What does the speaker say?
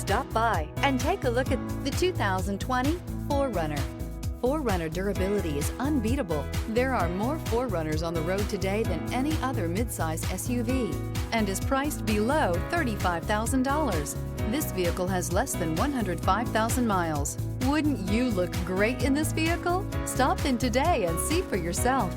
Stop by and take a look at the 2020 4Runner. 4Runner durability is unbeatable. There are more 4Runners on the road today than any other midsize SUV and is priced below $35,000. This vehicle has less than 105,000 miles. Wouldn't you look great in this vehicle? Stop in today and see for yourself.